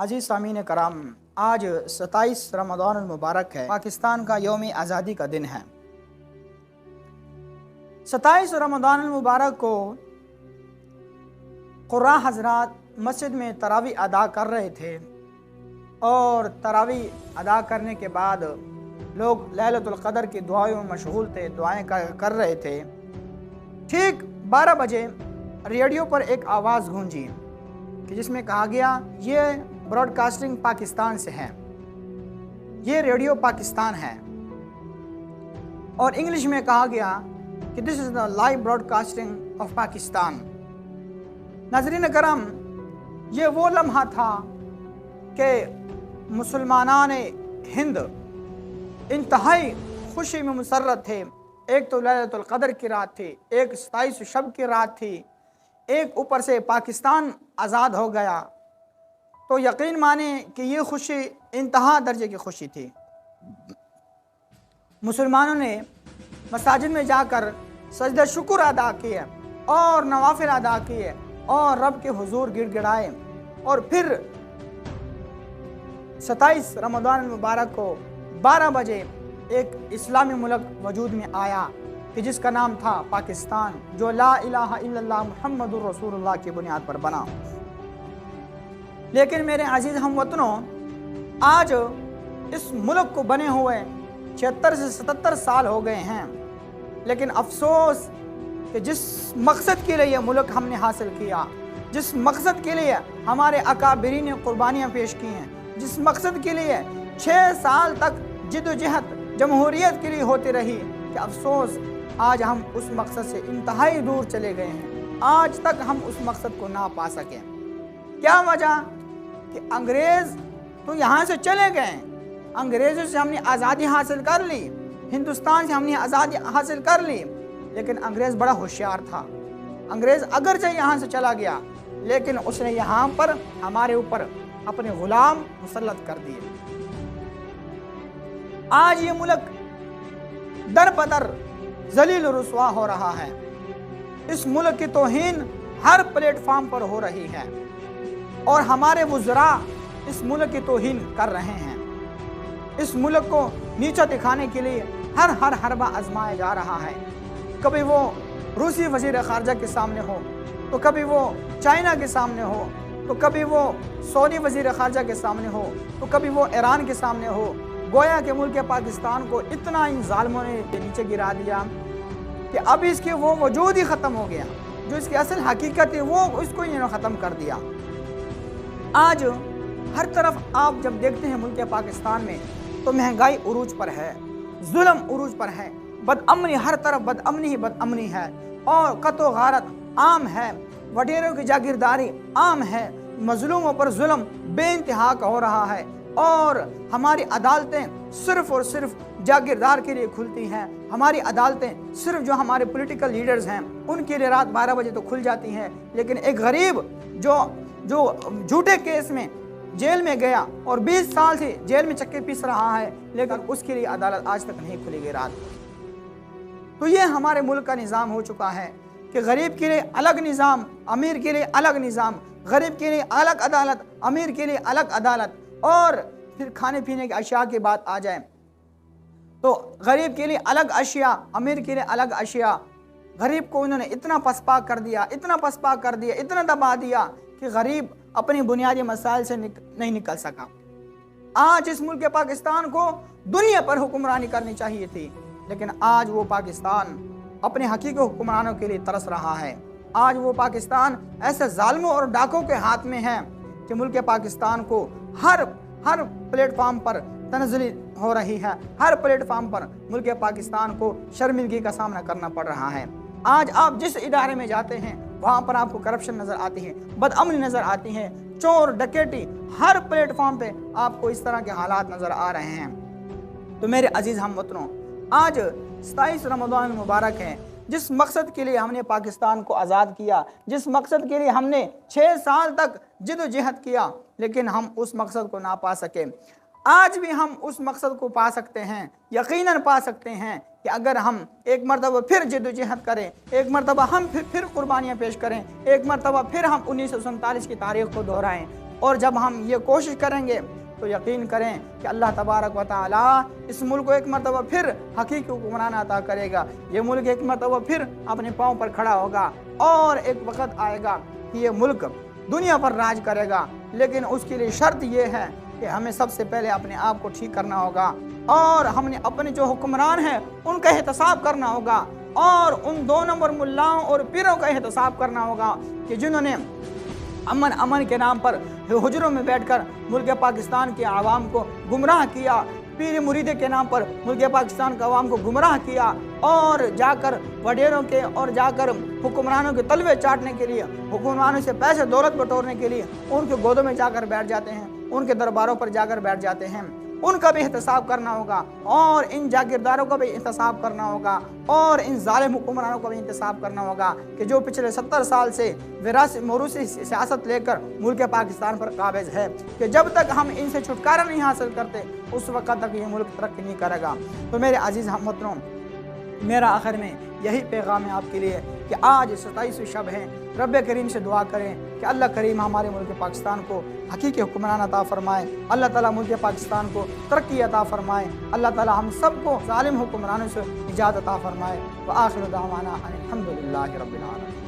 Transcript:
अजीज़ सामीन कराम, आज 27 रमज़ान मुबारक है। पाकिस्तान का यौम आज़ादी का दिन है। 27 रमज़ान मुबारक को क़ुर्रा हज़रात मस्जिद में तरावी अदा कर रहे थे और तरावी अदा करने के बाद लोग लैलतुल क़द्र की दुआओं में मशगूल थे, दुआएं कर रहे थे। ठीक 12 बजे रेडियो पर एक आवाज़ गूंजी कि जिसमें कहा गया ये ब्रॉडकास्टिंग पाकिस्तान से है, ये रेडियो पाकिस्तान है। और इंग्लिश में कहा गया कि this is the live broadcasting of Pakistan. नाज़रीन करम, ये वो लम्हा था कि मुसलमानान हिंद इंतहाई खुशी में मुसर्रत थे। एक तो लैलतुल क़द्र की रात थी, एक 27 शब की रात थी, एक ऊपर से पाकिस्तान आज़ाद हो गया। तो यकीन माने कि ये खुशी इंतहा दर्जे की खुशी थी। मुसलमानों ने मसाजिद में जाकर सजदा शुक्र अदा किए और नवाफिल अदा किए और रब के हुजूर गिड़गिड़ाए। और फिर 27 रमज़ान मुबारक को 12 बजे एक इस्लामी मुल्क वजूद में आया कि जिसका नाम था पाकिस्तान, जो ला इलाहा इल्लल्लाह मुहम्मदुर रसूलुल्लाह की बुनियाद पर बना। लेकिन मेरे अजीज़ हमवतनों, आज इस मुल्क को बने हुए 76 से 77 साल हो गए हैं। लेकिन अफसोस कि जिस मकसद के लिए यह मुल्क हमने हासिल किया, जिस मकसद के लिए हमारे अकाबिरीन ने कुर्बानियाँ पेश की हैं, जिस मकसद के लिए 6 साल तक जिद्दोजहद जमहूरियत के लिए होती रही, कि अफसोस आज हम उस मकसद से इंतहाई दूर चले गए हैं। आज तक हम उस मकसद को ना पा सके। क्या वजह? कि अंग्रेज़ तो यहाँ से चले गए, अंग्रेज़ों से हमने आज़ादी हासिल कर ली, हिंदुस्तान से हमने आज़ादी हासिल कर ली। लेकिन अंग्रेज़ बड़ा होशियार था। अंग्रेज़ अगरचे यहाँ से चला गया, लेकिन उसने यहाँ पर हमारे ऊपर अपने गुलाम मुसल्लत कर दिए। आज ये मुल्क दर बदर जलील रुसवा हो रहा है। इस मुल्क की तौहीन हर प्लेटफार्म पर हो रही है और हमारे वुज़रा इस मुल्क की तौहीन कर रहे हैं। इस मुल्क को नीचा दिखाने के लिए हर हरबा आजमाया जा रहा है। कभी वो रूसी वज़ीर ख़ारजा के सामने हो, तो कभी वो चाइना के सामने हो, तो कभी वो सऊदी वज़ीर ख़ारजा के सामने हो, तो कभी वो ईरान के सामने हो। गोया के मुल्क पाकिस्तान को इतना इन ज़ालिमों ने नीचे गिरा दिया कि अब इसके वो वजूद ही ख़त्म हो गया। जो इसकी असल हकीकत है वो इसको इन्होंने ख़त्म कर दिया। आज हर तरफ आप जब देखते हैं मुल्क पाकिस्तान में, तो महंगाई उरूज पर है, जुल्म उरूज पर है, बदअमनी हर तरफ बदअमनी ही बदअमनी है और कत्ल गारत आम है, वडेरों की जागीरदारी आम है, मजलूमों पर जुल्म बेइंतहा का हो रहा है और हमारी अदालतें सिर्फ़ और सिर्फ जागीरदार के लिए खुलती हैं। हमारी अदालतें सिर्फ जो हमारे पॉलिटिकल लीडर्स हैं उनके लिए रात 12 बजे तो खुल जाती हैं। लेकिन एक गरीब जो झूठे केस में जेल में गया और 20 साल से जेल में चक्के पीस रहा है, लेकिन उसके लिए अदालत आज तक नहीं खुलेगी रात। तो ये हमारे मुल्क का निज़ाम हो चुका है कि गरीब के लिए अलग निज़ाम, अमीर के लिए अलग निज़ाम, गरीब के लिए अलग अदालत, अमीर के लिए अलग अदालत। और फिर खाने पीने की अशिया की बात आ जाए तो गरीब के लिए अलग अशिया, अमीर के लिए अलग अशिया। गरीब को उन्होंने इतना पसपा कर दिया, इतना पसपा कर दिया, इतना दबा दिया कि गरीब अपनी बुनियादी मसाइल से नहीं निकल सका। आज इस मुल्क पाकिस्तान को दुनिया पर हुक्मरानी करनी चाहिए थी, लेकिन आज वो पाकिस्तान अपने हकीकी हुक्मरानों के लिए तरस रहा है। आज वो पाकिस्तान ऐसे जालिमों और डाकों के हाथ में है कि मुल्क पाकिस्तान को हर प्लेटफार्म पर तनज़ली हो रही है। हर प्लेटफार्म पर मुल्क पाकिस्तान को शर्मिंदगी का सामना करना पड़ रहा है। आज आप जिस इदारे में जाते हैं वहाँ पर आपको करप्शन नज़र आती है, बदअमनी नज़र आती है, चोर डकैती, हर प्लेटफार्म पे आपको इस तरह के हालात नज़र आ रहे हैं। तो मेरे अजीज़ हमवतनों, आज 27 रमज़ान मुबारक है। जिस मकसद के लिए हमने पाकिस्तान को आज़ाद किया, जिस मकसद के लिए हमने 6 साल तक जिद्दोजहद किया, लेकिन हम उस मकसद को ना पा सके। आज भी हम उस मकसद को पा सकते हैं, यकीनन पा सकते हैं कि अगर हम एक मरतबा फिर जिद्दोजहद करें, एक मरतबा हम फिर कुर्बानियाँ पेश करें, एक मरतबा फिर हम 1947 की तारीख़ को दोहराएं। اور جب ہم یہ کوشش کریں گے تو یقین کریں کہ اللہ تبارک و تعالی اس ملک کو ایک مرتبہ پھر حقیقی حکمران عطا کرے گا۔ یہ ملک ایک مرتبہ پھر اپنے پاؤں پر کھڑا ہوگا اور ایک وقت آئے گا کہ یہ ملک دنیا پر راج کرے گا، لیکن اس کے لیے شرط یہ ہے کہ ہمیں سب سے پہلے اپنے آپ کو ٹھیک کرنا ہوگا، اور ہم نے اپنے جو حکمران ہیں ان کا احتساب کرنا ہوگا، اور ان 2 نمبر ملاؤں اور پیروں کا احتساب کرنا ہوگا کہ جنہوں نے امن کے نام پر حجروں میں بیٹھ کر ملک پاکستان کے عوام کو گمراہ کیا، پیر مریدے کے نام پر ملک پاکستان کے عوام کو گمراہ کیا، اور جا کر وڈیروں کے اور جا کر حکمرانوں کے تلوے چاٹنے کے لیے، حکمرانوں سے پیسے دولت بٹورنے کے لیے ان کے گودوں میں جا کر بیٹھ جاتے ہیں، ان کے درباروں پر جا کر بیٹھ جاتے ہیں، ان کا بھی احتساب کرنا ہوگا، اور ان جاگیرداروں کا بھی احتساب کرنا ہوگا، اور ان ظالم حکمرانوں کا بھی احتساب کرنا ہوگا کہ جو پچھلے 70 سال سے موروثی سیاست لے کر ملک پاکستان پر قابض ہے، کہ جب تک ہم ان سے چھٹکارا نہیں حاصل کرتے اس وقت تک یہ ملک ترقی نہیں کرے گا۔ تو میرے عزیز ہم وطنوں، میرا آخر میں یہی پیغام ہے آپ کے لیے کہ آج 27ویں شب ہے، رب کریم سے دعا کریں کہ اللہ کریم ہمارے ملک پاکستان کو حقیقی حکمران عطا فرمائے، اللہ تعالیٰ ملک پاکستان کو ترقی عطا فرمائے، اللہ تعالیٰ ہم سب کو ظالم حکمرانوں سے نجات عطا فرمائے۔ وآخر دعوانا ان الحمد للہ رب العالمین۔